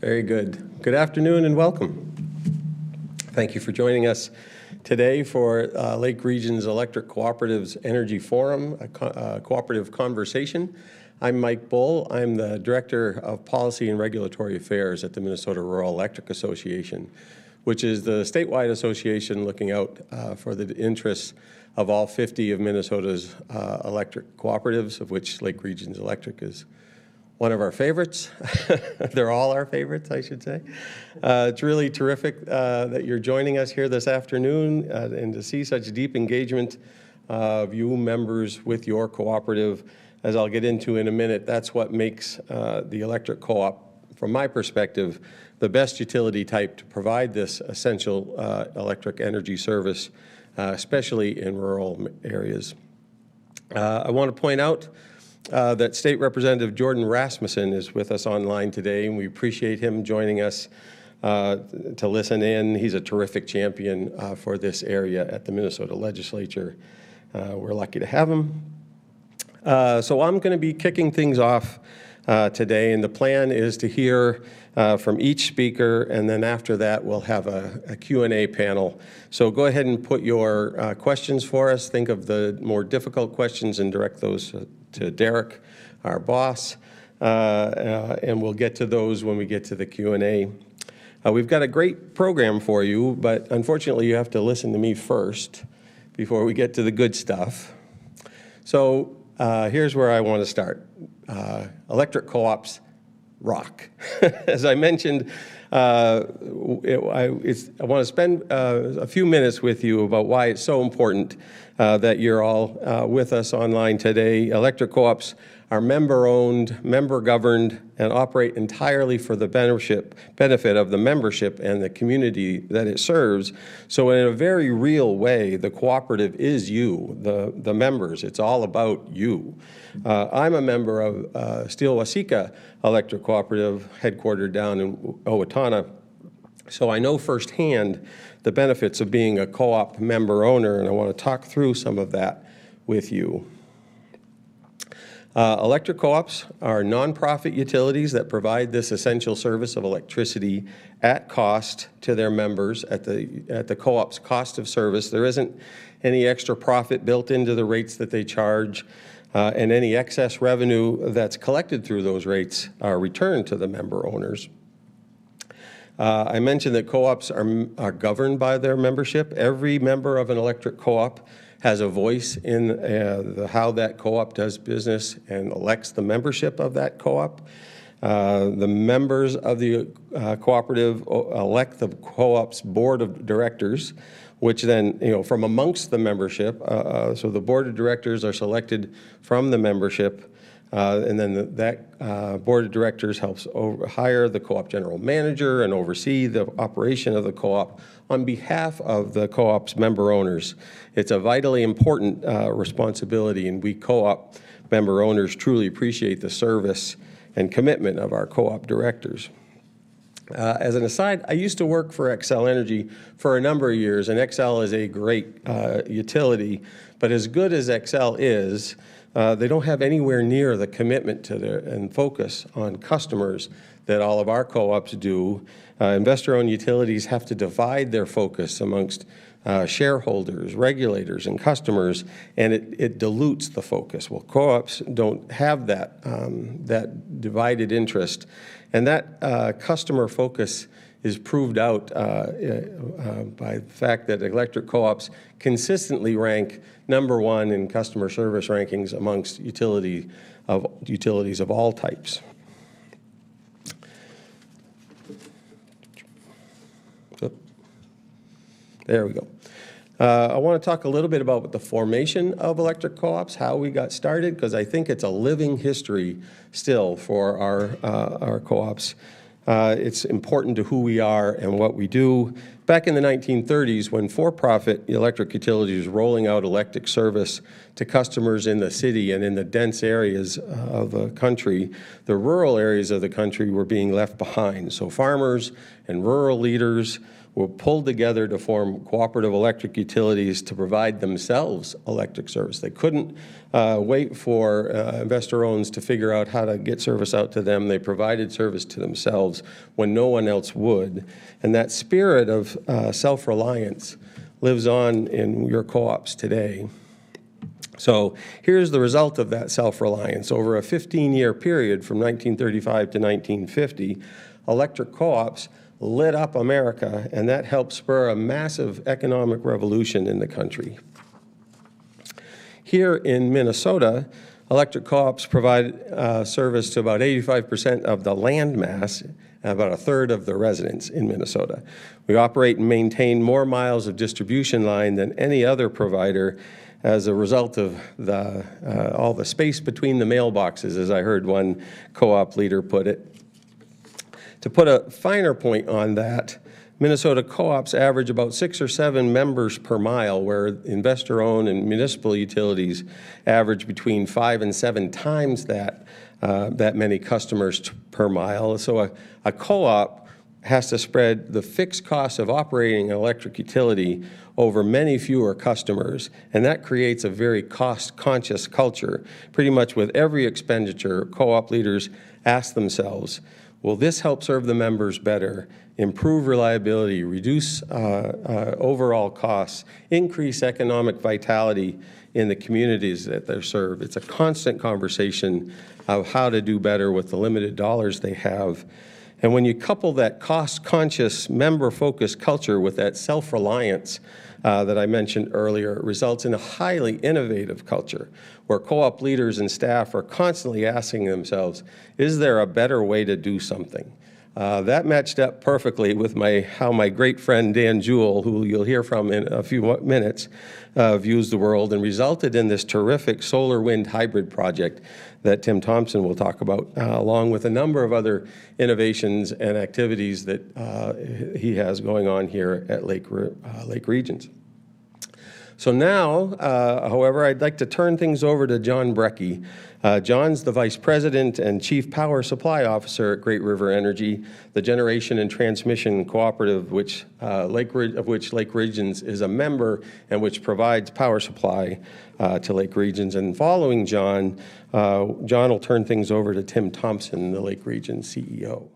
Very good. Good afternoon and welcome. Thank you for joining us today for Lake Region's Electric Cooperatives Energy Forum, a cooperative conversation. I'm Mike Bull. I'm the Director of Policy and Regulatory Affairs at the Minnesota Rural Electric Association, which is the statewide association looking out for the interests of all 50 of Minnesota's electric cooperatives, of which Lake Region's Electric is one of our favorites. They're all our favorites, I should say. It's really terrific that you're joining us here this afternoon and to see such deep engagement of you members with your cooperative. As I'll get into in a minute, that's what makes the electric co-op, from my perspective, the best utility type to provide this essential electric energy service, especially in rural areas. I want to point out that State Representative Jordan Rasmussen is with us online today, and we appreciate him joining us to listen in. He's a terrific champion for this area at the Minnesota Legislature. We're lucky to have him. So I'm going to be kicking things off today, and the plan is to hear from each speaker, and then after that we'll have a Q&A panel. So go ahead and put your questions for us. Think of the more difficult questions and direct those to Derek, our boss, and we'll get to those when we get to the Q&A. We've got a great program for you, but unfortunately you have to listen to me first before we get to the good stuff. So here's where I want to start. Electric co-ops rock. As I mentioned, I want to spend a few minutes with you about why it's so important that you're all with us online today. Electric co-ops are member-owned, member-governed, and operate entirely for the benefit of the membership and the community that it serves. So in a very real way, the cooperative is you, the members. It's all about you. I'm a member of Steele-Waseca Electric Cooperative, headquartered down in Owatonna. So I know firsthand the benefits of being a co-op member owner, and I want to talk through some of that with you. Electric co-ops are nonprofit utilities that provide this essential service of electricity at cost to their members at the co-op's cost of service. There isn't any extra profit built into the rates that they charge, and any excess revenue that's collected through those rates are returned to the member owners. I mentioned that co-ops are governed by their membership. Every member of an electric co-op has a voice in how that co-op does business and elects the membership of that co-op. The members of the cooperative elect the co-op's board of directors, which then, from amongst the membership, so the board of directors are selected from the membership, and then that board of directors helps hire the co-op general manager and oversee the operation of the co-op on behalf of the co-op's member owners. It's a vitally important responsibility, and we co-op member owners truly appreciate the service and commitment of our co-op directors. As an aside, I used to work for Xcel Energy for a number of years, and Xcel is a great utility, but as good as Xcel is, they don't have anywhere near the commitment to and focus on customers that all of our co-ops do. Investor-owned utilities have to divide their focus amongst shareholders, regulators, and customers, and it dilutes the focus. Well, co-ops don't have that, that divided interest, and that customer focus is proved out by the fact that electric co-ops consistently rank #1 in customer service rankings amongst utilities of all types. There we go. I want to talk a little bit about the formation of electric co-ops, how we got started, because I think it's a living history still for our co-ops. It's important to who we are and what we do. Back in the 1930s, when for-profit electric utilities were rolling out electric service to customers in the city and in the dense areas of the country, the rural areas of the country were being left behind. So farmers and rural leaders were pulled together to form cooperative electric utilities to provide themselves electric service. They couldn't wait for investor-owns to figure out how to get service out to them. They provided service to themselves when no one else would. And that spirit of self-reliance lives on in your co-ops today. So here's the result of that self-reliance. Over a 15-year period from 1935 to 1950, electric co-ops lit up America, and that helped spur a massive economic revolution in the country. Here in Minnesota, electric co-ops provide service to about 85% of the land mass and about a third of the residents in Minnesota. We operate and maintain more miles of distribution line than any other provider as a result of all the space between the mailboxes, as I heard one co-op leader put it. To put a finer point on that, Minnesota co-ops average about 6 or 7 members per mile, where investor-owned and municipal utilities average between 5 and 7 times that many customers per mile. So a co-op has to spread the fixed costs of operating an electric utility over many fewer customers, and that creates a very cost-conscious culture. Pretty much with every expenditure, co-op leaders ask themselves, will this help serve the members better, improve reliability, reduce overall costs, increase economic vitality in the communities that they serve? It's a constant conversation of how to do better with the limited dollars they have. And when you couple that cost-conscious, member-focused culture with that self-reliance that I mentioned earlier, it results in a highly innovative culture where co-op leaders and staff are constantly asking themselves, is there a better way to do something? That matched up perfectly with how my great friend Dan Jewell, who you'll hear from in a few minutes, views the world, and resulted in this terrific solar-wind hybrid project that Tim Thompson will talk about, along with a number of other innovations and activities that he has going on here at Lake Regions. So now, however, I'd like to turn things over to John Brecky. John's the Vice President and Chief Power Supply Officer at Great River Energy, the generation and transmission cooperative of which Lake Regions is a member and which provides power supply to Lake Regions. And following John, John will turn things over to Tim Thompson, the Lake Regions CEO.